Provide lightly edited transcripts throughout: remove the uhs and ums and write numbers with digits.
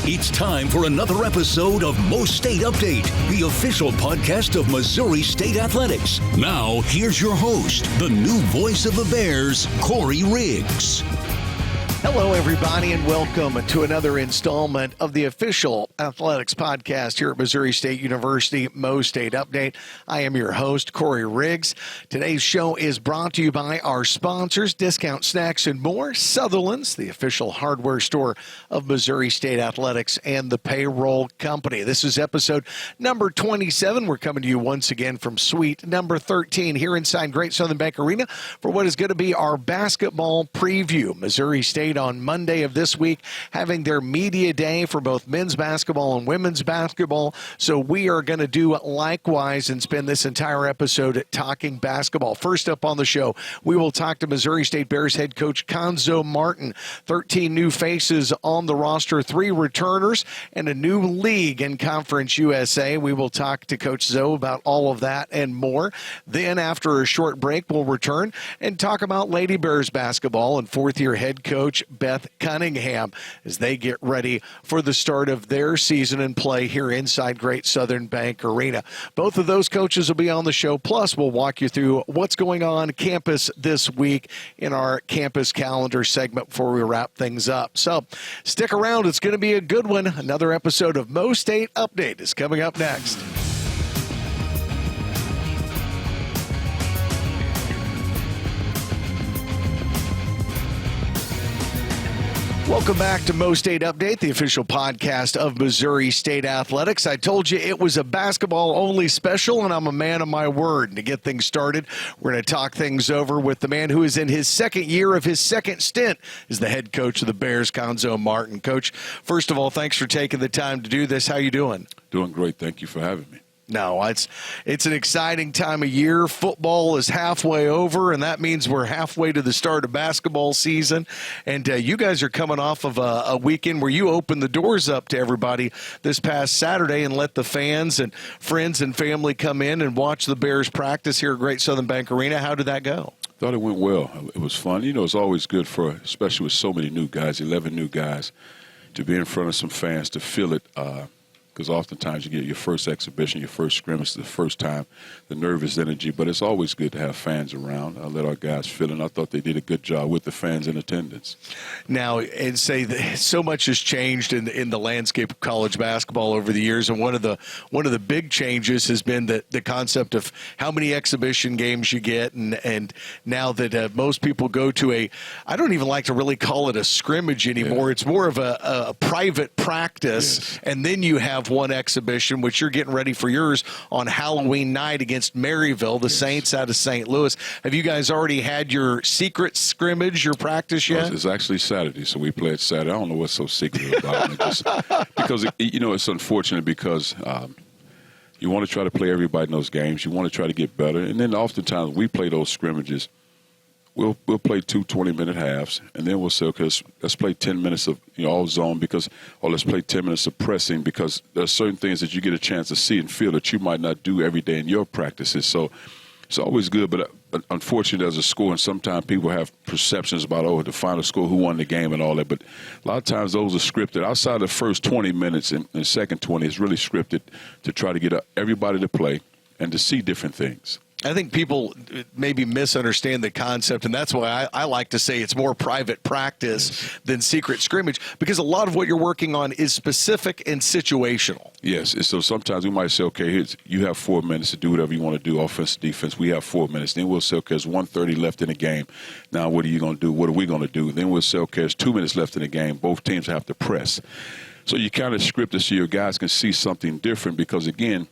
It's time for another episode of MoState Update, the official podcast of Missouri State Athletics. Now, here's your host, the new voice of the Bears, Corey Riggs. Hello, everybody, and welcome to another installment of the official athletics podcast here at Missouri State University, MoState Update. I am your host, Corey Riggs. Today's show is brought to you by our sponsors, Discount Snacks and More, Sutherland's, the official hardware store of Missouri State Athletics, and the Payroll Company. This is episode number 27. We're coming to you once again from suite number 13 here inside Great Southern Bank Arena for what is going to be our basketball preview. Missouri State on Monday of this week having their media day for both men's basketball and women's basketball. So we are going to do likewise and spend this entire episode talking basketball. First up on the show, we will talk to Missouri State Bears head coach Cuonzo Martin. 13 new faces on the roster, 3 returners, and a new league in Conference USA. We will talk to Coach Zoe about all of that and more. Then after a short break, we'll return and talk about Lady Bears basketball and fourth-year head coach Beth Cunningham as they get ready for the start of their season and play here inside Great Southern Bank Arena. Both of those coaches will be on the show. Plus, we'll walk you through what's going on campus this week in our campus calendar segment before we wrap things up. So stick around. It's going to be a good one. Another episode of MoState Update is coming up next. Welcome back to MoState Update, the official podcast of Missouri State Athletics. I told you it was a basketball-only special, and I'm a man of my word. And to get things started, we're going to talk things over with the man who is in his second year of his second stint as the head coach of the Bears, Cuonzo Martin. Coach, first of all, thanks for taking the time to do this. How you doing? Doing great. Thank you for having me. No, it's an exciting time of year. Football is halfway over, and that means we're halfway to the start of basketball season. And you guys are coming off of a weekend where you opened the doors up to everybody this past Saturday and let the fans and friends and family come in and watch the Bears practice here at Great Southern Bank Arena. How did that go? Thought it went well. It was fun. You know, it's always good for, especially with so many new guys, 11 new guys, to be in front of some fans, to feel it. Because oftentimes you get your first exhibition, your first scrimmage, the first time, the nervous energy. But it's always good to have fans around. I let our guys feel it, and I thought they did a good job with the fans in attendance. Now, and say that so much has changed in the landscape of college basketball over the years, and one of the big changes has been the concept of how many exhibition games you get, and now that most people go to I don't even like to really call it a scrimmage anymore. Yeah. It's more of a private practice, yes. And then you have one exhibition, which you're getting ready for yours on Halloween night against Maryville, the yes. Saints out of St. Louis. Have you guys already had your secret scrimmage, your practice yet? It's actually Saturday, so we played Saturday. I don't know what's so secret about it. Because, it's unfortunate because you want to try to play everybody in those games. You want to try to get better. And then oftentimes we play those scrimmages. We'll play 2 20-minute halves, and then we'll say, okay, let's play 10 minutes of all zone or let's play 10 minutes of pressing because there are certain things that you get a chance to see and feel that you might not do every day in your practices. So it's always good, but unfortunately as a score, and sometimes people have perceptions about, the final score, who won the game and all that, but a lot of times those are scripted. Outside the first 20 minutes and the second 20, it's really scripted to try to get everybody to play and to see different things. I think people maybe misunderstand the concept, and that's why I like to say it's more private practice yes. than secret scrimmage, because a lot of what you're working on is specific and situational. Yes, and so sometimes we might say, okay, you have 4 minutes to do whatever you want to do, offense, defense. We have 4 minutes. Then we'll say, okay, there's 1:30 left in the game. Now what are you going to do? What are we going to do? Then we'll say, okay, there's 2 minutes left in the game. Both teams have to press. So you kind of script it so your guys can see something different because, again,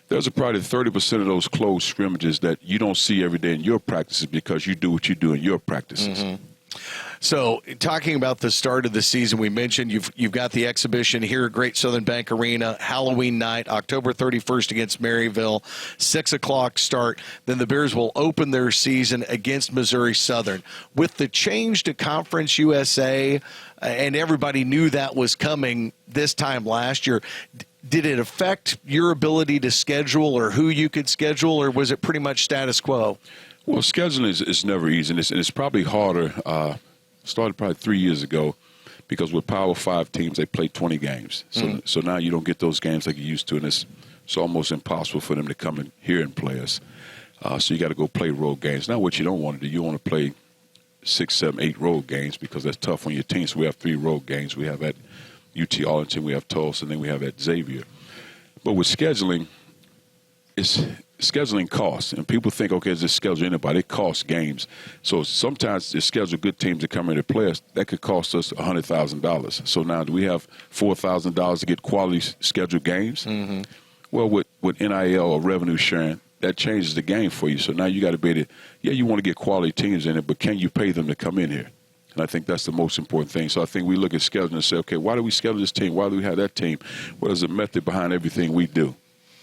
there's probably 30% of those closed scrimmages that you don't see every day in your practices because you do what you do in your practices. Mm-hmm. So talking about the start of the season, we mentioned you've got the exhibition here at Great Southern Bank Arena, Halloween night, October 31st against Maryville, 6 o'clock start. Then the Bears will open their season against Missouri Southern. With the change to Conference USA, and everybody knew that was coming this time last year, did it affect your ability to schedule or who you could schedule, or was it pretty much status quo? Well, scheduling is never easy, and it's probably harder. Started probably 3 years ago because with Power 5 teams, they play 20 games. So now you don't get those games like you used to, and it's almost impossible for them to come in here and play us. So you got to go play road games. Now what you don't want to do, you want to play 6, 7, 8 road games because that's tough on your team. So we have 3 road games. We have at UT Arlington, we have Tulsa, and then we have at Xavier. But with scheduling, scheduling costs, and people think, okay, is this schedule anybody? It costs games. So sometimes they schedule good teams to come in and play us. That could cost us $100,000. So now do we have $4,000 to get quality scheduled games? Mm-hmm. Well, with NIL or revenue sharing, that changes the game for you. So now you got to be able to, you want to get quality teams in it, but can you pay them to come in here? And I think that's the most important thing. So I think we look at scheduling and say, okay, why do we schedule this team? Why do we have that team? What is the method behind everything we do?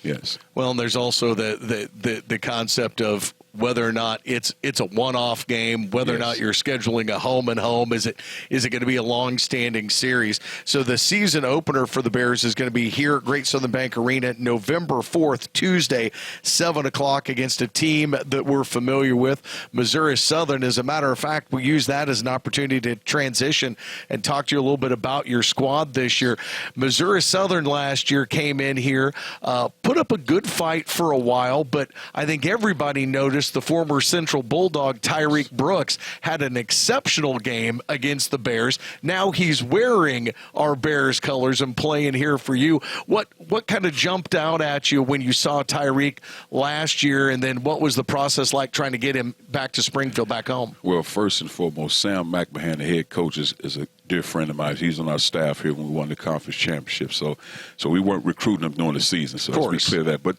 Yes. Well, and there's also the concept of whether or not it's a one-off game, whether or not you're scheduling a home and home. Is it going to be a long-standing series? So the season opener for the Bears is going to be here at Great Southern Bank Arena November 4th, Tuesday, 7 o'clock against a team that we're familiar with, Missouri Southern. As a matter of fact, we use that as an opportunity to transition and talk to you a little bit about your squad this year. Missouri Southern last year came in here, put up a good fight for a while, but I think everybody noticed the former Central Bulldog Tyreek Brooks had an exceptional game against the Bears. Now he's wearing our Bears colors and playing here for you. What kind of jumped out at you when you saw Tyreek last year, and then what was the process like trying to get him back to Springfield, back home? Well, first and foremost, Sam McMahon, the head coach, is a dear friend of mine. He's on our staff here when we won the conference championship. So we weren't recruiting him during the season. So let's be clear that. But,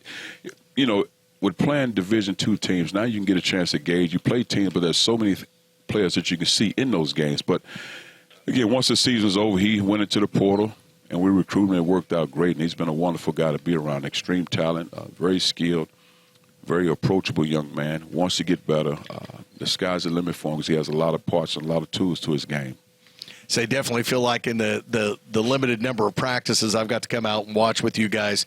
with playing Division II teams, now you can get a chance to gauge. You play teams, but there's so many players that you can see in those games. But, again, once the season's over, he went into the portal, and we recruited him. It worked out great, and he's been a wonderful guy to be around. Extreme talent, very skilled, very approachable young man, wants to get better. The sky's the limit for him because he has a lot of parts and a lot of tools to his game. So I definitely feel like in the limited number of practices I've got to come out and watch with you guys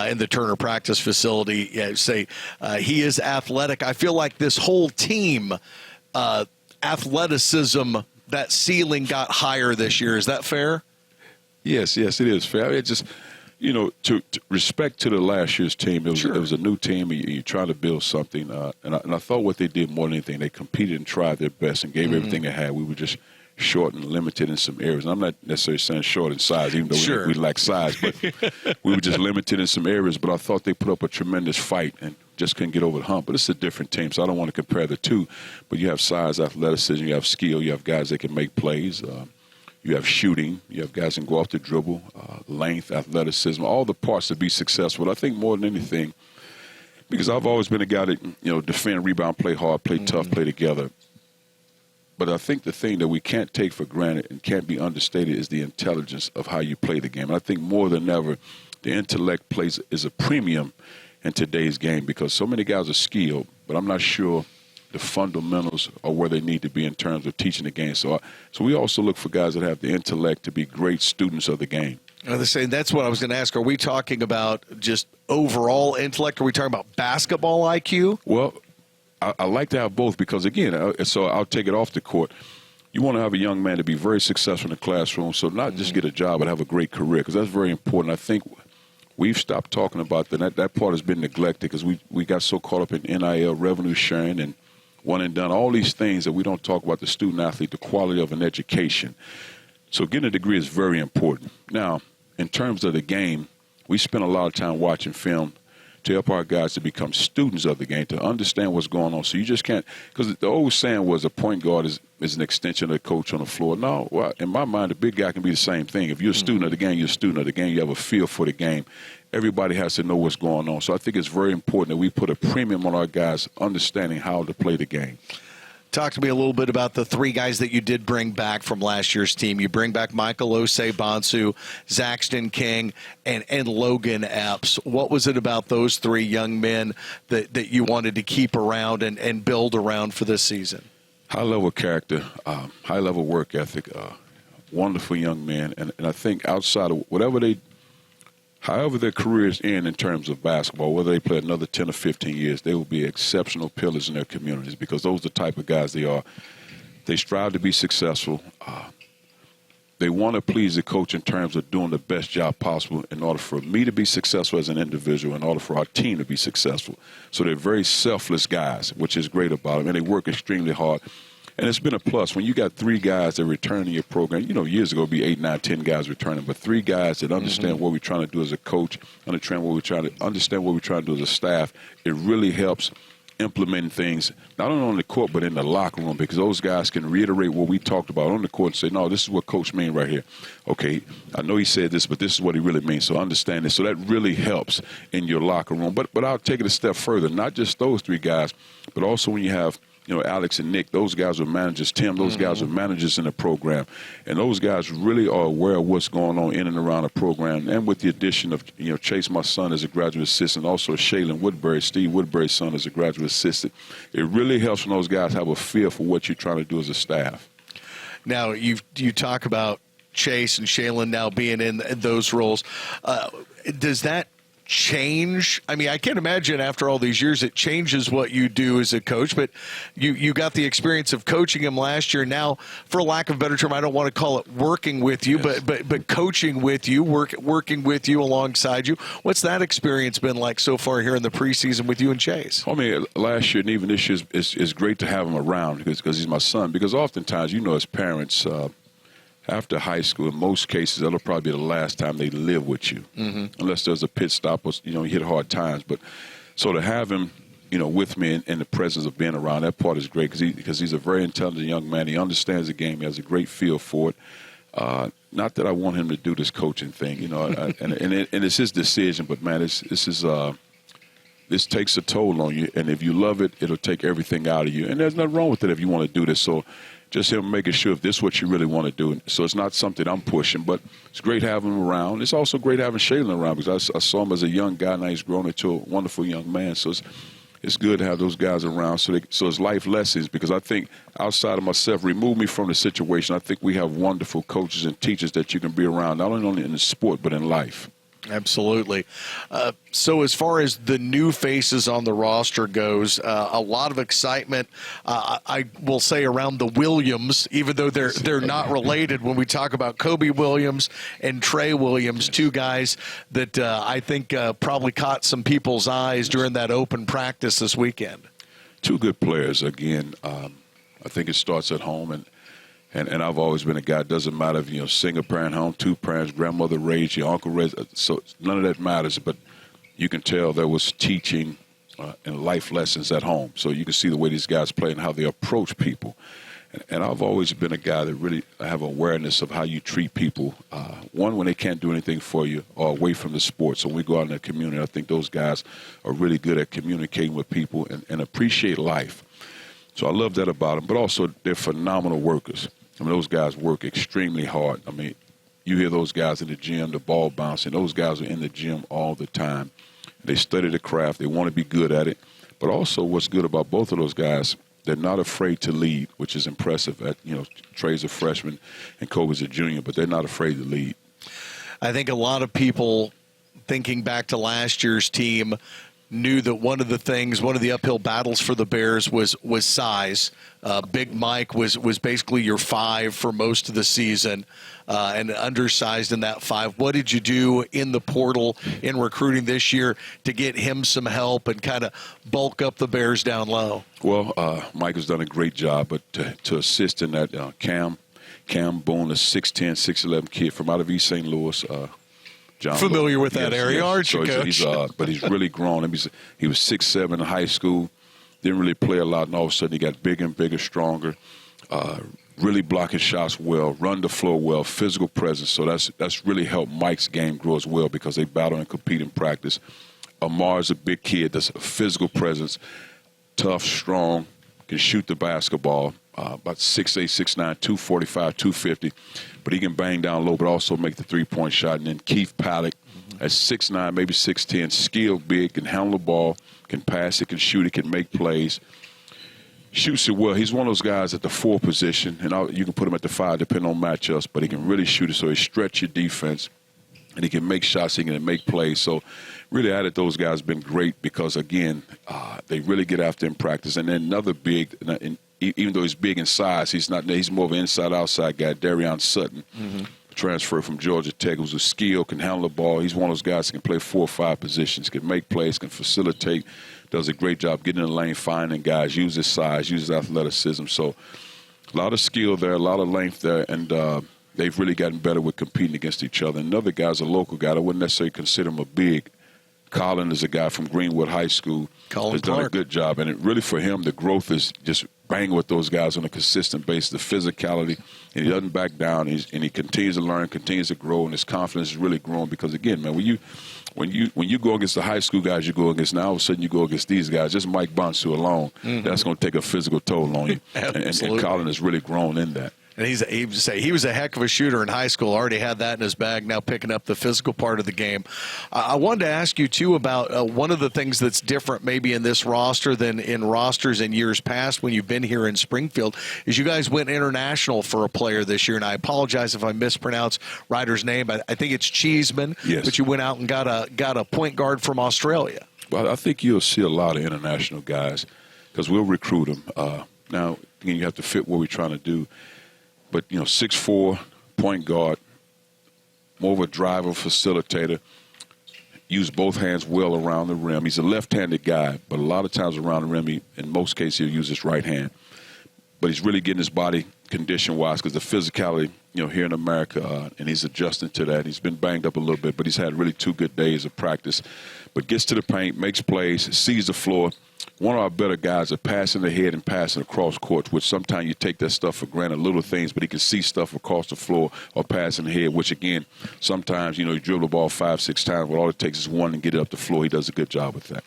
in the Turner practice facility, he is athletic. I feel like this whole team, athleticism, that ceiling got higher this year. Is that fair? Yes, it is fair. It just, to respect to the last year's team, it was a new team. You're trying to build something. And I thought what they did more than anything, they competed and tried their best and gave everything they had. We were just short and limited in some areas. And I'm not necessarily saying short in size, even though we lack size, but we were just limited in some areas. But I thought they put up a tremendous fight and just couldn't get over the hump. But it's a different team, so I don't want to compare the two. But you have size, athleticism, you have skill, you have guys that can make plays. You have shooting, you have guys that can go off the dribble, length, athleticism, all the parts to be successful. I think more than anything, because I've always been a guy that, defend, rebound, play hard, play tough, play together. But I think the thing that we can't take for granted and can't be understated is the intelligence of how you play the game. And I think more than ever, the intellect is a premium in today's game because so many guys are skilled, but I'm not sure the fundamentals are where they need to be in terms of teaching the game. So we also look for guys that have the intellect to be great students of the game. That's what I was going to ask. Are we talking about just overall intellect? Are we talking about basketball IQ? Well, I like to have both because, again, so I'll take it off the court. You want to have a young man to be very successful in the classroom, so not just get a job but have a great career because that's very important. I think we've stopped talking about that. That part has been neglected because we got so caught up in NIL, revenue sharing, and one and done, all these things that we don't talk about the student-athlete, the quality of an education. So getting a degree is very important. Now, in terms of the game, we spend a lot of time watching film to help our guys to become students of the game, to understand what's going on. So you just can't, because the old saying was a point guard is an extension of the coach on the floor. No, well, in my mind, a big guy can be the same thing. If you're a student of the game, you're a student of the game. You have a feel for the game. Everybody has to know what's going on. So I think it's very important that we put a premium on our guys understanding how to play the game. Talk to me a little bit about the 3 guys that you did bring back from last year's team. You bring back Michael Osei-Bonsu, Zaxton King, and Logan Epps. What was it about those 3 young men that you wanted to keep around and build around for this season? High-level character, high-level work ethic, wonderful young men. And I think outside of however their careers end in terms of basketball, whether they play another 10 or 15 years, they will be exceptional pillars in their communities because those are the type of guys they are. They strive to be successful. they want to please the coach in terms of doing the best job possible in order for me to be successful as an individual, in order for our team to be successful. So they're very selfless guys, which is great about them, and they work extremely hard. And it's been a plus. When you got 3 guys that return to your program, years ago it'd be 8, 9, 10 guys returning, but 3 guys that understand what we're trying to do as a coach, understand what we're trying to do as a staff, it really helps implementing things, not only on the court, but in the locker room, because those guys can reiterate what we talked about on the court and say, no, this is what Coach means right here. Okay, I know he said this, but this is what he really means, so understand this. So that really helps in your locker room. But I'll take it a step further, not just those 3 guys, but also when you have Alex and Nick, those guys are managers. Tim, those guys are managers in the program. And those guys really are aware of what's going on in and around the program. And with the addition of, Chase, my son, as a graduate assistant, also Shaylin Woodbury, Steve Woodbury's son, as a graduate assistant, it really helps when those guys have a feel for what you're trying to do as a staff. Now, you talk about Chase and Shaylin now being in those roles. Does that change? I mean, I can't imagine after all these years it changes what you do as a coach, but you got the experience of coaching him last year. Now, for lack of a better term, I don't want to call it working with you, yes. but coaching with you, working with you, alongside you. What's that experience been like so far here in the preseason with you and Chase? I mean, last year and even this year is great to have him around because he's my son. Because oftentimes, as parents, after high school, in most cases, that'll probably be the last time they live with you, unless there's a pit stop or, you hit hard times. But so to have him, with me in the presence of being around, that part is great because he's a very intelligent young man. He understands the game. He has a great feel for it. Not that I want him to do this coaching thing, and it's his decision. But, man, this takes a toll on you. And if you love it, it'll take everything out of you. And there's nothing wrong with it if you want to do this. So just him making sure if this is what you really want to do. So it's not something I'm pushing, but it's great having him around. It's also great having Shaylin around because I saw him as a young guy. Now he's grown into a wonderful young man. So it's good to have those guys around. So it's life lessons because I think outside of myself, remove me from the situation. I think we have wonderful coaches and teachers that you can be around, not only in the sport but in life. Absolutely. So as far as the new faces on the roster goes, a lot of excitement, I will say, around the Williams, even though they're not related. When we talk about Kobe Williams and Trey Williams, 2 guys that I think probably caught some people's eyes during that open practice this weekend. 2 good players. Again, I think it starts at home, and I've always been a guy, it doesn't matter if single parent home, 2 parents, grandmother raised, your uncle raised, so none of that matters, but you can tell there was teaching and life lessons at home. So you can see the way these guys play and how they approach people. And I've always been a guy that really have awareness of how you treat people, one, when they can't do anything for you or away from the sport. So when we go out in the community, I think those guys are really good at communicating with people and appreciate life. So I love that about them, but also they're phenomenal workers. I mean, those guys work extremely hard. I mean, you hear those guys in the gym, the ball bouncing. Those guys are in the gym all the time. They study the craft. They want to be good at it. But also what's good about both of those guys, they're not afraid to lead, which is impressive. Trey's a freshman and Kobe's a junior, but they're not afraid to lead. I think a lot of people, thinking back to last year's team, knew that one of the uphill battles for the Bears was size. Big Mike was basically your 5 for most of the season, and undersized in that 5. What did you do in the portal in recruiting this year to get him some help and kind of bulk up the Bears down low? Well, Mike has done a great job, but to assist in that, Cam Boone, a 6'10", 6'11" kid from out of East St. Louis, John familiar with that area, aren't you, Coach? But he's really grown. He was 6'7" in high school, didn't really play a lot, and all of a sudden he got bigger and bigger, stronger, really blocking shots well, run the floor well, physical presence. So that's really helped Mike's game grow as well because they battle and compete in practice. Amar's a big kid that's a physical presence, tough, strong, can shoot the basketball. About 6'8", 6'9", 245, 250. But he can bang down low, but also make the three-point shot. And then Keith Paddock at 6'9", maybe 6'10", skilled big, can handle the ball, can pass it, can shoot it, can make plays. Shoots it well. He's one of those guys at the 4 position, and you can put him at the 5 depending on matchups, but he can really shoot it, so he stretch your defense. And he can make shots, he can make plays. So really added those guys been great because, again, they really get after in practice. And then another big, even though he's big in size, he's more of an inside-outside guy. Darion Sutton, transfer from Georgia Tech, who's a skill, can handle the ball. He's one of those guys that can play 4 or 5 positions, can make plays, can facilitate, does a great job getting in the lane, finding guys, uses his size, uses athleticism. So a lot of skill there, a lot of length there, and they've really gotten better with competing against each other. Another guy's a local guy. I wouldn't necessarily consider him a big. Colin is a guy from Greenwood High School. Has done a good job. And really for him, the growth is just banging with those guys on a consistent basis, the physicality, and he doesn't back down, and he continues to learn, continues to grow, and his confidence is really growing because, again, man, when you go against the high school guys you go against now, all of a sudden you go against these guys, just Mike Bonsu alone, that's going to take a physical toll on you. and Colin has really grown in that. And he was a heck of a shooter in high school, already had that in his bag, now picking up the physical part of the game. I wanted to ask you, too, about one of the things that's different maybe in this roster than in rosters in years past when you've been here in Springfield is you guys went international for a player this year, and I apologize if I mispronounce Ryder's name. I think it's Cheeseman, yes. But you went out and got a point guard from Australia. Well, I think you'll see a lot of international guys because we'll recruit them. Now, again, you have to fit what we're trying to do. But, 6'4", point guard, more of a driver, facilitator, use both hands well around the rim. He's a left-handed guy, but a lot of times around the rim, in most cases, he'll use his right hand. But he's really getting his body condition-wise because the physicality, here in America, and he's adjusting to that. He's been banged up a little bit, but he's had really 2 good days of practice. But gets to the paint, makes plays, sees the floor. One of our better guys are passing the head and passing across court, which sometimes you take that stuff for granted, little things, but he can see stuff across the floor or passing the head, which, again, sometimes, you dribble the ball 5-6 times, but all it takes is one and get it up the floor. He does a good job with that.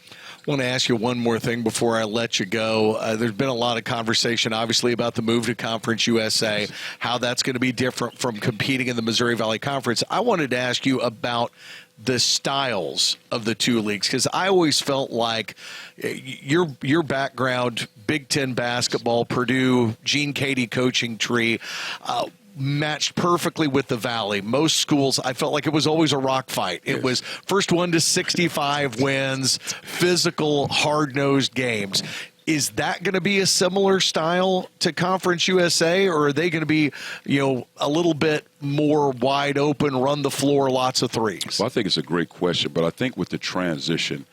I want to ask you one more thing before I let you go. There's been a lot of conversation, obviously, about the move to Conference USA, how that's going to be different from competing in the Missouri Valley Conference. I wanted to ask you about the styles of the 2 leagues, because I always felt like your background, Big Ten basketball, Purdue, Gene Cady coaching tree, matched perfectly with the Valley. Most schools, I felt like it was always a rock fight. It was first one to 65 wins, physical, hard-nosed games. Is that going to be a similar style to Conference USA, or are they going to be, a little bit more wide open, run the floor, lots of threes? Well, I think it's a great question, but I think with the transition,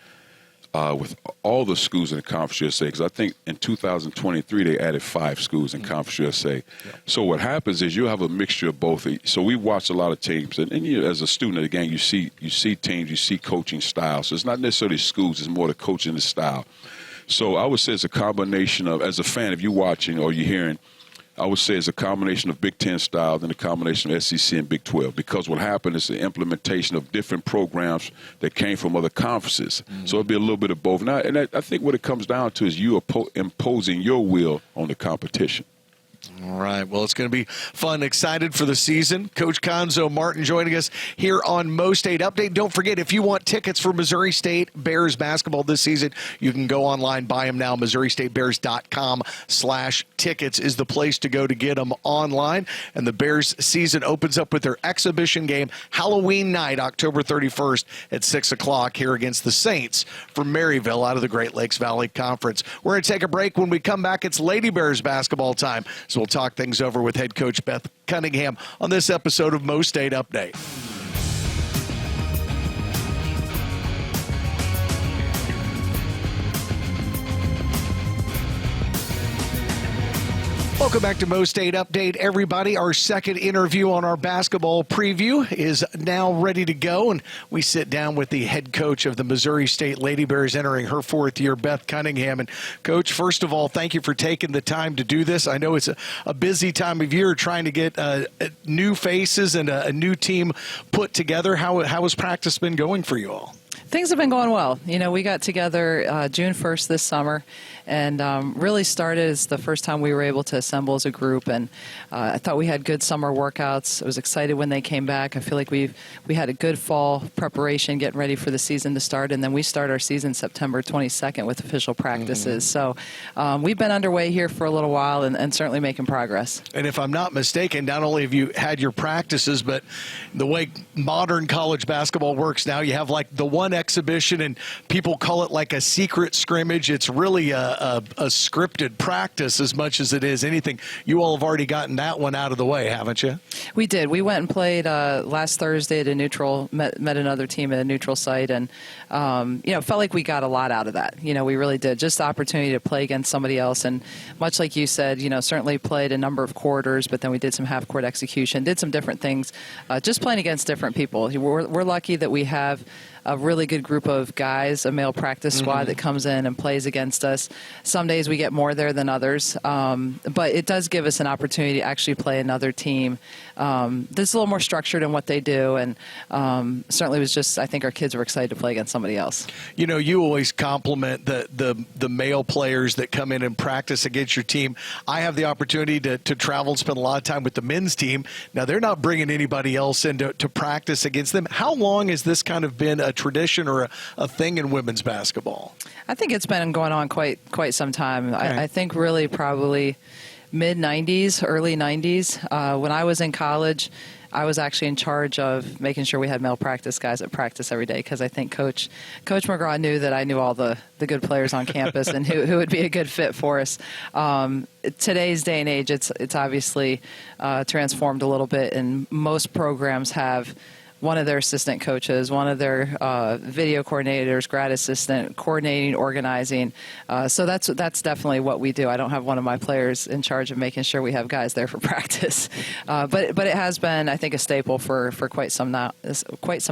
with all the schools in the Conference USA, because I think in 2023 they added 5 schools in Conference USA. Yeah. So what happens is you have a mixture of both. So we watch a lot of teams, and as a student of the game, you see teams, you see coaching styles. So it's not necessarily schools; it's more the coaching the style. So I would say it's a combination of, as a fan, if you're watching or you're hearing, I would say it's a combination of Big Ten style and a combination of SEC and Big 12. Because what happened is the implementation of different programs that came from other conferences. So it'd be a little bit of both. Now, and I think what it comes down to is you imposing your will on the competition. All right. Well, it's going to be fun. Excited for the season. Coach Cuonzo Martin joining us here on MoState Update. Don't forget, if you want tickets for Missouri State Bears basketball this season, you can go online, buy them now. MissouriStateBears.com/tickets is the place to go to get them online. And the Bears season opens up with their exhibition game Halloween night, October 31st at 6 o'clock here against the Saints from Maryville out of the Great Lakes Valley Conference. We're going to take a break. When we come back, it's Lady Bears basketball time. So we'll talk things over with head coach Beth Cunningham on this episode of MoState Update. Welcome back to MoState Update, everybody. Our second interview on our basketball preview is now ready to go, and we sit down with the head coach of the Missouri State Lady Bears entering her 4th year, Beth Cunningham. And, Coach, first of all, thank you for taking the time to do this. I know it's a busy time of year trying to get new faces and a new team put together. How has practice been going for you all? Things have been going well. We got together June 1st this summer and really started as the first time we were able to assemble as a group. And I thought we had good summer workouts. I was excited when they came back. I feel like we had a good fall preparation, getting ready for the season to start. And then we start our season September 22nd with official practices. So we've been underway here for a little while and certainly making progress. And if I'm not mistaken, not only have you had your practices, but the way modern college basketball works now, you have like the one exhibition, and people call it like a secret scrimmage. It's really a scripted practice as much as it is anything. You all have already gotten that one out of the way, haven't you? We did. We went and played last Thursday at a neutral, met another team at a neutral site, and felt like we got a lot out of that. We really did. Just the opportunity to play against somebody else, and much like you said, certainly played a number of quarters, but then we did some half-court execution, did some different things, just playing against different people. We're lucky that we have a really good group of guys, a male practice squad that comes in and plays against us. Some days we get more there than others, but it does give us an opportunity to actually play another team that's a little more structured in what they do, and certainly was just, I think our kids were excited to play against somebody else. You always compliment the male players that come in and practice against your team. I have the opportunity to travel and spend a lot of time with the men's team. Now, they're not bringing anybody else in to practice against them. How long has this kind of been a tradition or a thing in women's basketball? I think it's been going on quite some time. Okay. I think really probably mid-'90s, early 90s. When I was in college, I was actually in charge of making sure we had male practice guys at practice every day, because I think Coach McGraw knew that I knew all the good players on campus and who would be a good fit for us. Today's day and age, it's obviously transformed a little bit, and most programs have one of their assistant coaches, one of their video coordinators, grad assistant, coordinating, organizing. So that's definitely what we do. I don't have one of my players in charge of making sure we have guys there for practice. But it has been, I think, a staple for quite some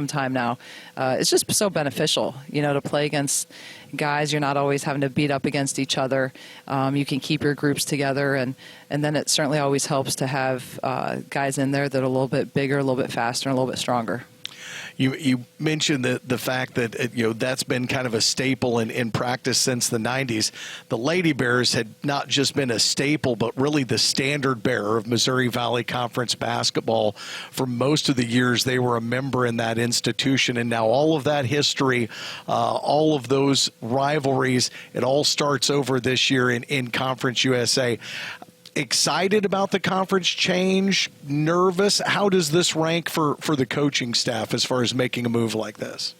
time now. It's just so beneficial, to play against guys. You're not always having to beat up against each other. You can keep your groups together, and then it certainly always helps to have guys in there that are a little bit bigger, a little bit faster, and a little bit stronger. You mentioned the fact that that's been kind of a staple in practice since the 90s. The Lady Bears had not just been a staple, but really the standard bearer of Missouri Valley Conference basketball for most of the years they were a member in that institution. And now all of that history, all of those rivalries, it all starts over this year in Conference USA. Excited about the conference change? Nervous? How does this rank for the coaching staff as far as making a move like this?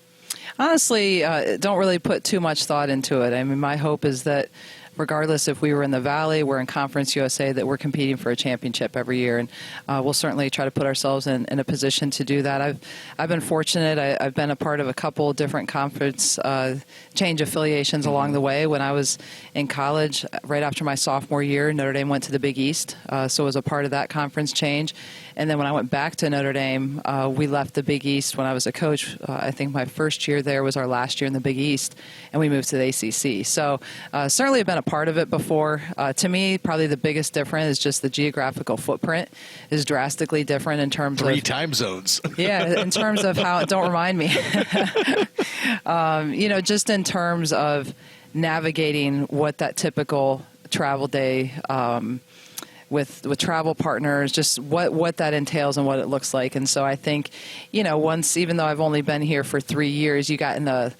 Honestly, don't really put too much thought into it. I mean, my hope is that regardless if we were in the Valley, we're in Conference USA, that we're competing for a championship every year. And we'll certainly try to put ourselves in a position to do that. I've been fortunate. I've been a part of a couple different conference change affiliations along the way. When I was in college, right after my sophomore year, Notre Dame went to the Big East, so I was a part of that conference change. And then when I went back to Notre Dame, we left the Big East when I was a coach. I think my first year there was our last year in the Big East, and we moved to the ACC. So certainly I've been a part of it before. To me, probably the biggest difference is just the geographical footprint is drastically different in terms of 3 time zones. Yeah, in terms of how, don't remind me, just in terms of navigating what that typical travel day with travel partners, just what that entails and what it looks like. And so I think, once, even though I've only been here for 3 years, you got in a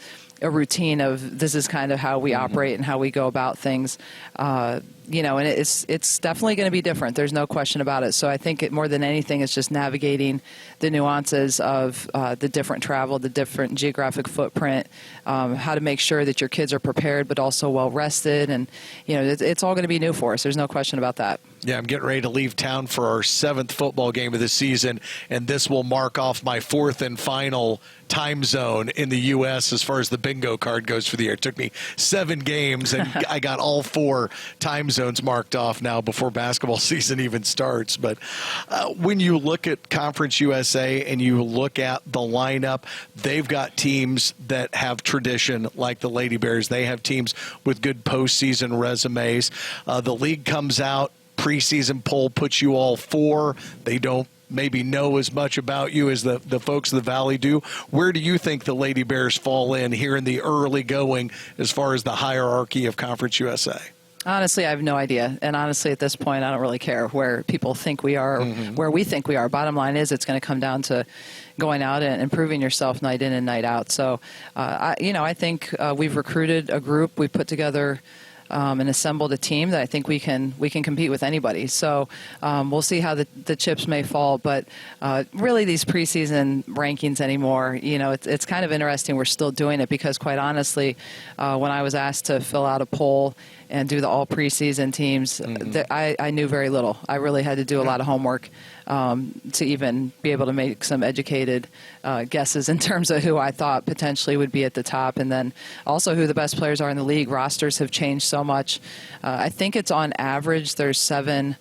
routine of this is kind of how we operate and how we go about things. And it's definitely going to be different. There's no question about it. So I think more than anything, it's just navigating the nuances of the different travel, the different geographic footprint, how to make sure that your kids are prepared but also well rested. And, it's all going to be new for us. There's no question about that. Yeah, I'm getting ready to leave town for our 7th football game of the season, and this will mark off my 4th and final time zone in the U.S. as far as the bingo card goes for the year. It took me 7 games, and I got all 4 time zones marked off now before basketball season even starts. But when you look at Conference USA and you look at the lineup, they've got teams that have tradition like the Lady Bears. They have teams with good postseason resumes. The league comes out, preseason poll puts you all 4. They don't maybe know as much about you as the folks of the Valley do. Where do you think the Lady Bears fall in here in the early going as far as the hierarchy of Conference USA? Honestly, I have no idea. And honestly, at this point, I don't really care where people think we are or where we think we are. Bottom line is it's going to come down to going out and improving yourself night in and night out. So, I think we've recruited a group. We've put together and assembled a team that I think we can compete with anybody. So we'll see how the chips may fall. But really, these preseason rankings anymore, it's kind of interesting. We're still doing it because, quite honestly, when I was asked to fill out a poll and do the all preseason teams, I knew very little. I really had to do a lot of homework to even be able to make some educated guesses in terms of who I thought potentially would be at the top, and then also who the best players are in the league. Rosters have changed so much. I think it's on average there's 7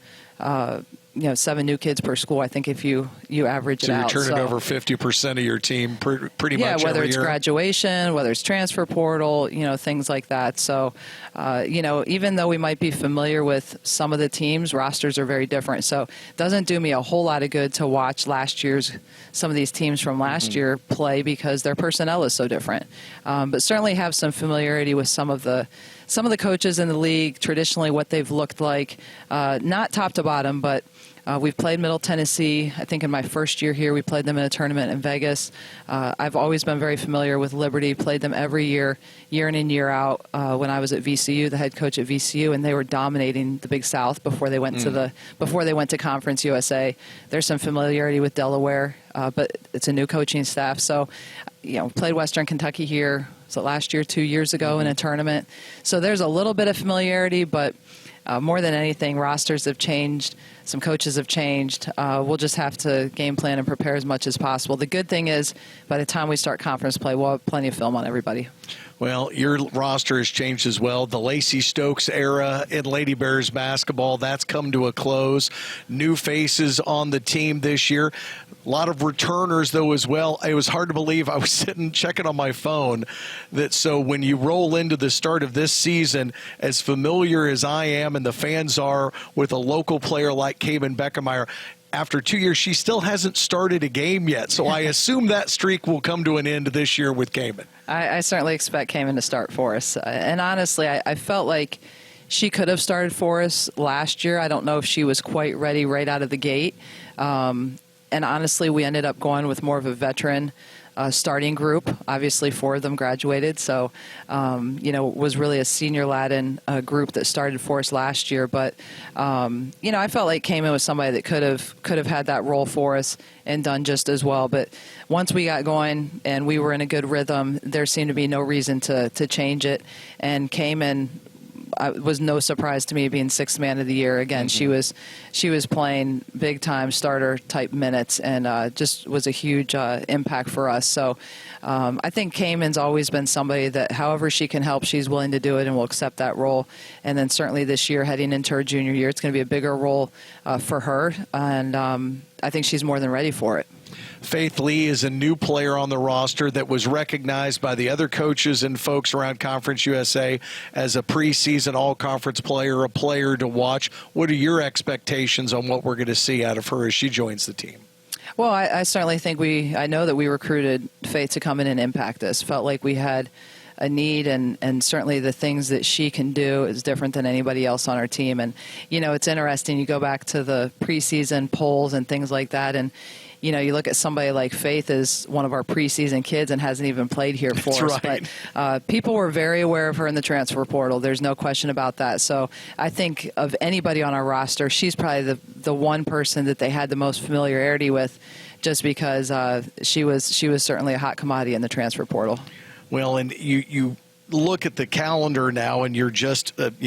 new kids per school. I think if you average it out. So you're turning over 50% of your team pretty much whether every it's year. Graduation, whether it's transfer portal, things like that. So, even though we might be familiar with some of the teams, rosters are very different. So it doesn't do me a whole lot of good to watch some of these teams from last year play because their personnel is so different. But certainly have some familiarity with some of the coaches in the league, traditionally what they've looked like, not top to bottom, but we've played Middle Tennessee. I think in my first year here, we played them in a tournament in Vegas. I've always been very familiar with Liberty, played them every year in and year out when I was at VCU, the head coach at VCU, and they were dominating the Big South before they went to Conference USA. There's some familiarity with Delaware, but it's a new coaching staff. So, played Western Kentucky here. So last year, 2 years ago in a tournament. So there's a little bit of familiarity, but more than anything, rosters have changed. Some coaches have changed. We'll just have to game plan and prepare as much as possible. The good thing is, by the time we start conference play, we'll have plenty of film on everybody. Well, your roster has changed as well. The Lacey Stokes era in Lady Bears basketball, that's come to a close. New faces on the team this year. A lot of returners, though, as well. It was hard to believe. I was sitting checking on my phone so when you roll into the start of this season, as familiar as I am and the fans are with a local player like Cayman Beckemeyer, after 2 years, she still hasn't started a game yet. So I assume that streak will come to an end this year with Cayman. I certainly expect Cayman to start for us. And honestly, I felt like she could have started for us last year. I don't know if she was quite ready right out of the gate. And honestly, we ended up going with more of a veteran starting group. Obviously, 4 of them graduated, so it was really a senior Latin group that started for us last year. But I felt like Cayman was somebody that could have had that role for us and done just as well. But once we got going and we were in a good rhythm, there seemed to be no reason to change it. And Cayman was no surprise to me being 6th man of the year. Again, she was playing big time starter type minutes and just was a huge impact for us. So I think Cayman's always been somebody that however she can help, she's willing to do it and will accept that role. And then certainly this year, heading into her junior year, it's going to be a bigger role for her. And I think she's more than ready for it. Faith Lee is a new player on the roster that was recognized by the other coaches and folks around Conference USA as a preseason all-conference player, a player to watch. What are your expectations on what we're going to see out of her as she joins the team? Well, I certainly think I know that we recruited Faith to come in and impact us. Felt like we had a need, and certainly the things that she can do is different than anybody else on our team. And, it's interesting. You go back to the preseason polls and things like that, and you look at somebody like Faith as one of our preseason kids and hasn't even played here for us. Right. But people were very aware of her in the transfer portal. There's no question about that. So I think of anybody on our roster, she's probably the one person that they had the most familiarity with, just because she was certainly a hot commodity in the transfer portal. Well, and you look at the calendar now, and you're just, at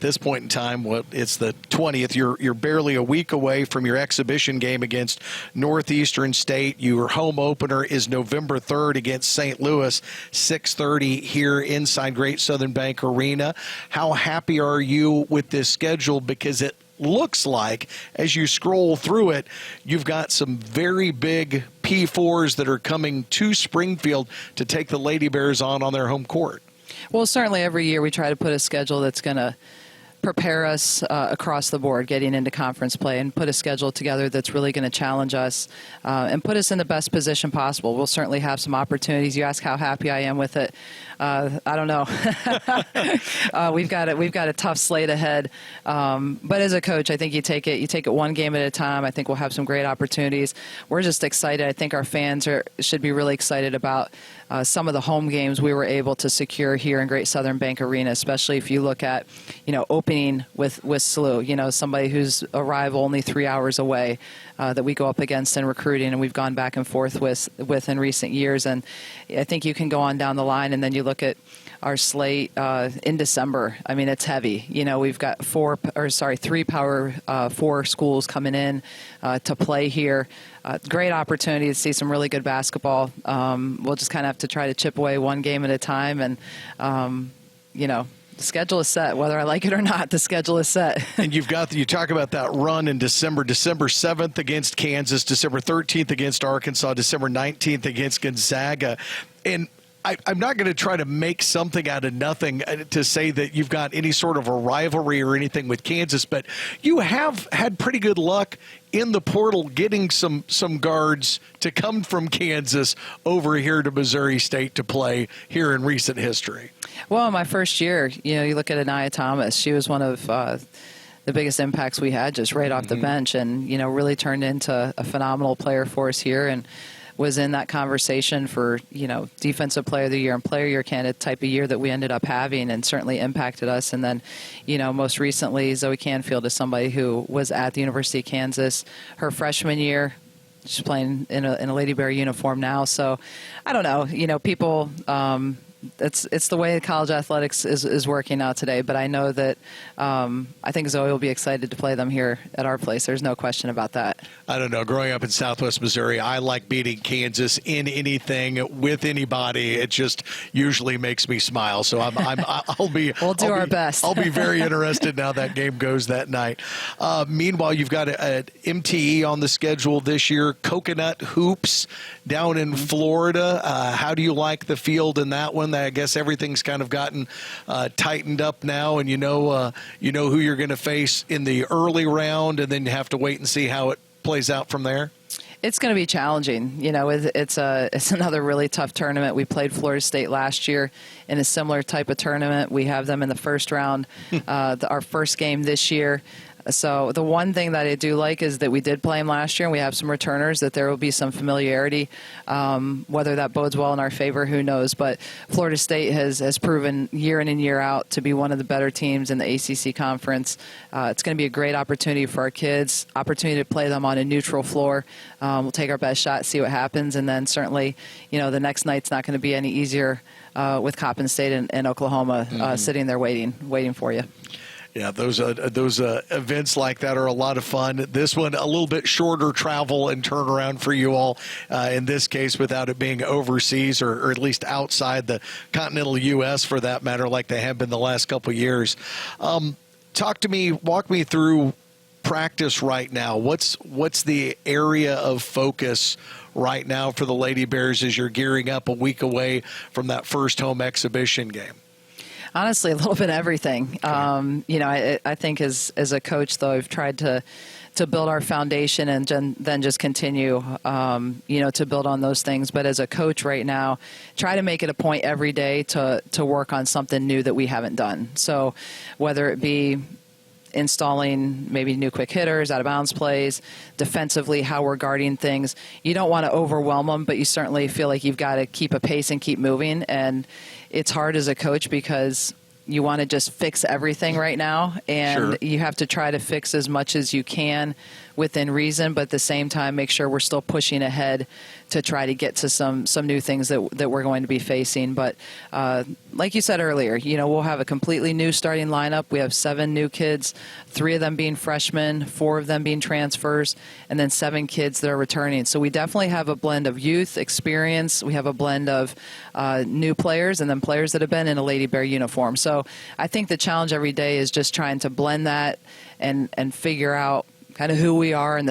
this point in time, it's the 20th. You're barely a week away from your exhibition game against Northeastern State. Your home opener is November 3rd against St. Louis, 6:30 here inside Great Southern Bank Arena. How happy are you with this schedule? Because it looks like, as you scroll through it, you've got some very big P4s that are coming to Springfield to take the Lady Bears on their home court. Well, certainly every year we try to put a schedule that's going to prepare us across the board getting into conference play and put a schedule together that's really going to challenge us and put us in the best position possible. We'll certainly have some opportunities. You ask how happy I am with it. I don't know. We've got a tough slate ahead. But as a coach, I think you take it one game at a time. I think we'll have some great opportunities. We're just excited. I think our fans should be really excited about some of the home games we were able to secure here in Great Southern Bank Arena, especially if you look at, opening with SLU, somebody who's a rival only 3 hours away that we go up against in recruiting, and we've gone back and forth with in recent years. And I think you can go on down the line, and then you look at our slate in December. I mean, it's heavy. We've got 3 Power 4 schools coming in to play here. Great opportunity to see some really good basketball. We'll just kind of have to try to chip away one game at a time, and the schedule is set. Whether I like it or not, the schedule is set. And you talk about that run in December 7th against Kansas, December 13th against Arkansas, December 19th against Gonzaga. And I'm not going to try to make something out of nothing to say that you've got any sort of a rivalry or anything with Kansas, but you have had pretty good luck in the portal getting some guards to come from Kansas over here to Missouri State to play here in recent history. Well, in my first year, you look at Anaya Thomas. She was one of the biggest impacts we had just right off the bench, and really turned into a phenomenal player for us here, and was in that conversation for, Defensive Player of the Year and Player of the Year candidate type of year that we ended up having, and certainly impacted us. And then, most recently, Zoe Canfield is somebody who was at the University of Kansas her freshman year. She's playing in a Lady Bear uniform now. So I don't know, people, it's the way college athletics is working out today. But I know that I think Zoe will be excited to play them here at our place. There's no question about that. I don't know. Growing up in Southwest Missouri, I like beating Kansas in anything with anybody. It just usually makes me smile. So We'll do our best. I'll be very interested in how that game goes that night. Meanwhile, you've got an MTE on the schedule this year. Coconut Hoops down in Florida. How do you like the field in that one? I guess everything's kind of gotten tightened up now, and you know who you're going to face in the early round, and then you have to wait and see how it plays out from there. It's going to be challenging. It's another really tough tournament. We played Florida State last year in a similar type of tournament. We have them in the first round, our first game this year. So the one thing that I do like is that we did play them last year, and we have some returners, that there will be some familiarity. Whether that bodes well in our favor, who knows? But Florida State has proven year in and year out to be one of the better teams in the ACC conference. It's going to be a great opportunity for our kids, opportunity to play them on a neutral floor. We'll take our best shot, see what happens, and then certainly, the next night's not going to be any easier with Coppin State and Oklahoma sitting there waiting for you. Yeah, those events like that are a lot of fun. This one, a little bit shorter travel and turnaround for you all, in this case, without it being overseas or at least outside the continental U.S. for that matter, like they have been the last couple of years. Walk me through practice right now. What's the area of focus right now for the Lady Bears as you're gearing up a week away from that first home exhibition game? Honestly, a little bit of everything. I think as a coach, though, I've tried to build our foundation and then just continue, to build on those things. But as a coach right now, try to make it a point every day to work on something new that we haven't done. So whether it be installing maybe new quick hitters, out of bounds plays, defensively, how we're guarding things. You don't want to overwhelm them, but you certainly feel like you've got to keep a pace and keep moving. And it's hard as a coach because you want to just fix everything right now, and you have to try to fix as much as you can within reason, but at the same time make sure we're still pushing ahead to try to get to some new things that we're going to be facing. But like you said earlier, we'll have a completely new starting lineup. We have 7 new kids, 3 of them being freshmen, 4 of them being transfers, and then 7 kids that are returning. So we definitely have a blend of youth, experience. We have a blend of new players and then players that have been in a Lady Bear uniform. So I think the challenge every day is just trying to blend that and figure out kind of who we are and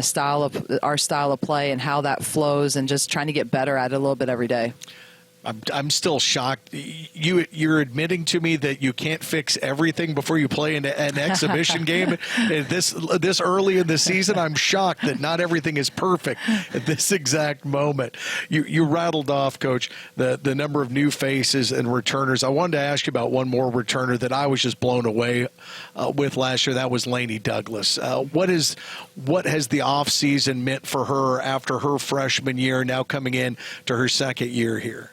our style of play and how that flows, and just trying to get better at it a little bit every day. I'm still shocked. You're admitting to me that you can't fix everything before you play an exhibition game this early in the season. I'm shocked that not everything is perfect at this exact moment. You rattled off, Coach, the number of new faces and returners. I wanted to ask you about one more returner that I was just blown away with last year. That was Lainey Douglas. What has the offseason meant for her after her freshman year, now coming in to her second year here?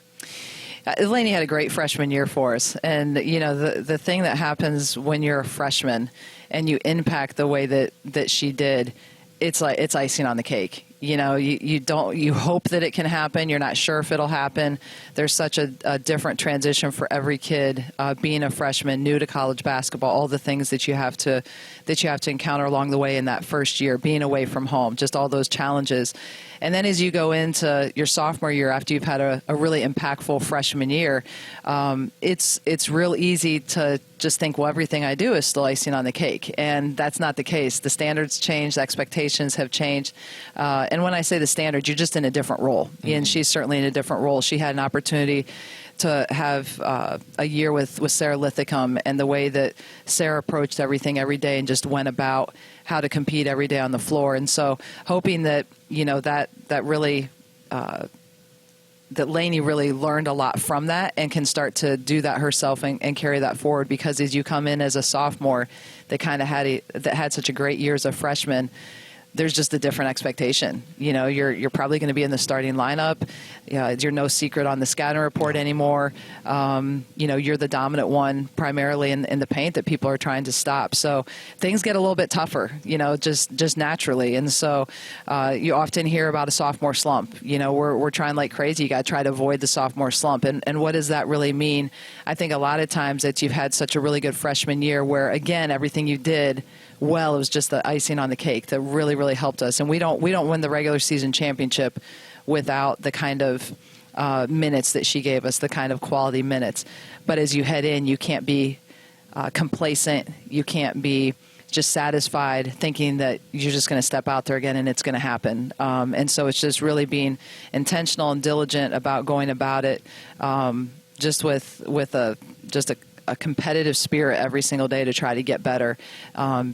Lainey had a great freshman year for us. And, the thing that happens when you're a freshman and you impact the way that she did, it's icing on the cake. You hope that it can happen. You're not sure if it'll happen. There's such a different transition for every kid, being a freshman, new to college basketball, all the things that you have to encounter along the way in that first year, being away from home, just all those challenges. And then as you go into your sophomore year, after you've had a really impactful freshman year, it's real easy to just think, well, everything I do is still icing on the cake. And that's not the case. The standards change, the expectations have changed. And when I say the standards, you're just in a different role. Mm-hmm. And she's certainly in a different role. She had an opportunity to have a year with Sarah Lithicum, and the way that Sarah approached everything every day and just went about how to compete every day on the floor. And so hoping that, that really that Lainey really learned a lot from that and can start to do that herself and carry that forward, because as you come in as a sophomore that had such a great year as a freshman, there's just a different expectation. You're probably going to be in the starting lineup. You're no secret on the scouting report anymore. You're the dominant one primarily in the paint that people are trying to stop. So things get a little bit tougher, just naturally. And so you often hear about a sophomore slump. We're trying like crazy. You got to try to avoid the sophomore slump. And what does that really mean? I think a lot of times that you've had such a really good freshman year where, again, everything you did well, it was just the icing on the cake that really, really helped us. And we don't win the regular season championship without the kind of minutes that she gave us, the kind of quality minutes. But as you head in, you can't be complacent. You can't be just satisfied thinking that you're just going to step out there again and it's going to happen. And so it's just really being intentional and diligent about going about it, just with a competitive spirit every single day to try to get better,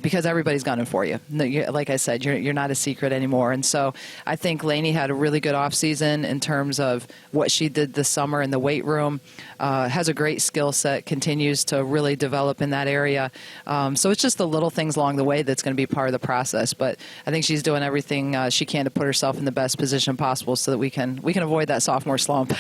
because everybody's gunning for you. Like I said, you're not a secret anymore. And so I think Lainey had a really good offseason in terms of what she did this summer in the weight room, has a great skill set, continues to really develop in that area. So it's just the little things along the way that's going to be part of the process. But I think she's doing everything she can to put herself in the best position possible so that we can avoid that sophomore slump.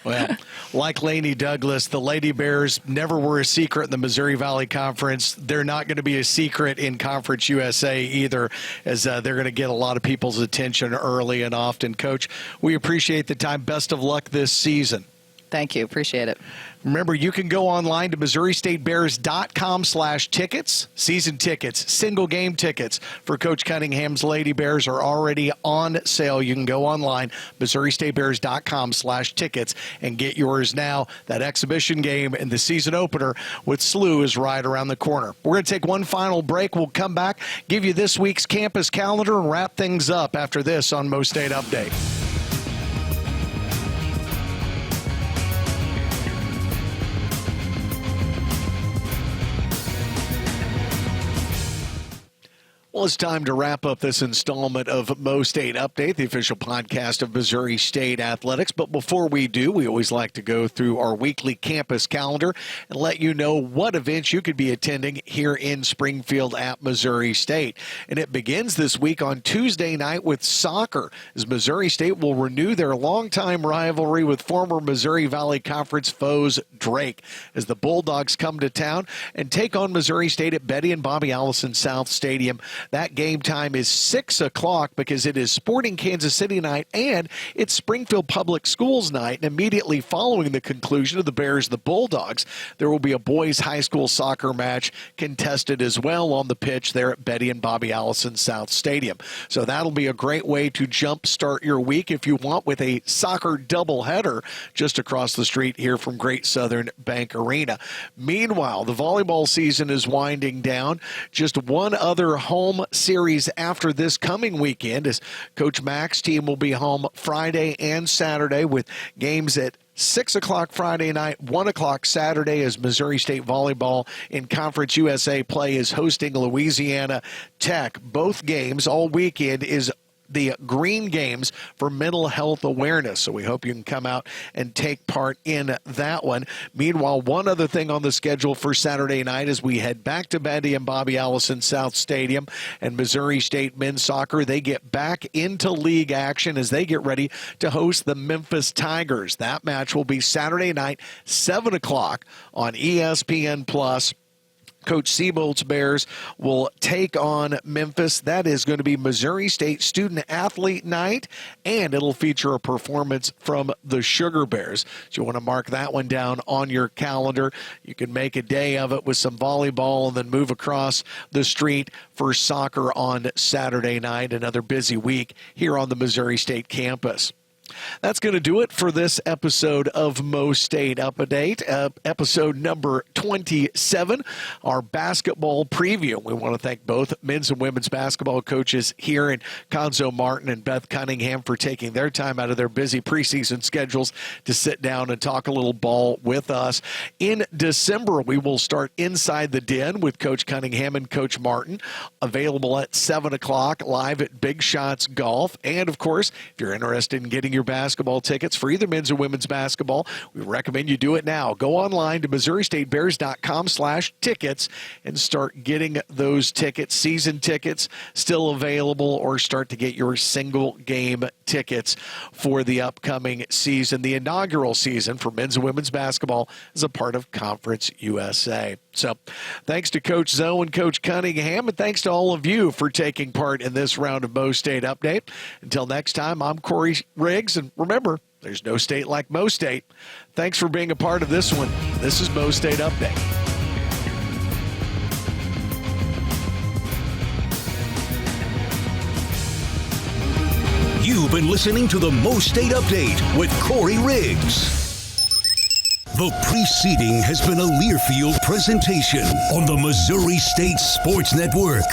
Well, like Lainey Douglas, the Lady Bears never were a secret in the Missouri Valley Conference. They're not going to be a secret in Conference USA either, as they're going to get a lot of people's attention early and often. Coach, we appreciate the time. Best of luck this season. Thank you. Appreciate it. Remember, you can go online to MissouriStateBears.com/tickets. Season tickets, single game tickets for Coach Cunningham's Lady Bears are already on sale. You can go online, MissouriStateBears.com/tickets, and get yours now. That exhibition game and the season opener with SLU is right around the corner. We're going to take one final break. We'll come back, give you this week's campus calendar, and wrap things up after this on MoState Update. Well, it's time to wrap up this installment of MoState Update, the official podcast of Missouri State Athletics. But before we do, we always like to go through our weekly campus calendar and let you know what events you could be attending here in Springfield at Missouri State. And it begins this week on Tuesday night with soccer, as Missouri State will renew their longtime rivalry with former Missouri Valley Conference foes Drake, as the Bulldogs come to town and take on Missouri State at Betty and Bobby Allison South Stadium. That game time is 6 o'clock because it is Sporting Kansas City night and it's Springfield Public Schools night. And immediately following the conclusion of the Bears and the Bulldogs, there will be a boys high school soccer match contested as well on the pitch there at Betty and Bobby Allison South Stadium. So that'll be a great way to jumpstart your week if you want, with a soccer doubleheader just across the street here from Great Southern Bank Arena. Meanwhile, the volleyball season is winding down. Just one other home home series after this coming weekend, as Coach Mack's team will be home Friday and Saturday with games at 6 o'clock Friday night, 1 o'clock Saturday, as Missouri State Volleyball in Conference USA play is hosting Louisiana Tech. Both games all weekend is the Green Games for Mental Health Awareness. So we hope you can come out and take part in that one. Meanwhile, one other thing on the schedule for Saturday night as we head back to Betty and Bobby Allison South Stadium, and Missouri State men's soccer, they get back into league action as they get ready to host the Memphis Tigers. That match will be Saturday night, 7 o'clock on ESPN+. Coach Siebold's Bears will take on Memphis. That is going to be Missouri State Student Athlete Night, and it'll feature a performance from the Sugar Bears. So you want to mark that one down on your calendar. You can make a day of it with some volleyball and then move across the street for soccer on Saturday night. Another busy week here on the Missouri State campus. That's going to do it for this episode of MoState Up-A-Date, episode number 27, our basketball preview. We want to thank both men's and women's basketball coaches here in Cuonzo Martin and Beth Cunningham for taking their time out of their busy preseason schedules to sit down and talk a little ball with us. In December, we will start Inside the Den with Coach Cunningham and Coach Martin, available at 7 o'clock live at Big Shots Golf. And, of course, if you're interested in getting your basketball tickets for either men's or women's basketball, we recommend you do it now. Go online to MissouriStateBears.com/tickets and start getting those tickets. Season tickets still available, or start to get your single game tickets for the upcoming season. The inaugural season for men's and women's basketball is a part of Conference USA. So thanks to Coach Zoe and Coach Cunningham, and thanks to all of you for taking part in this round of MoState Update. Until next time, I'm Corey Riggs, and remember, there's no state like MoState. Thanks for being a part of this one. This is MoState Update. You've been listening to the MoState Update with Corey Riggs. The preceding has been a Learfield presentation on the Missouri State Sports Network.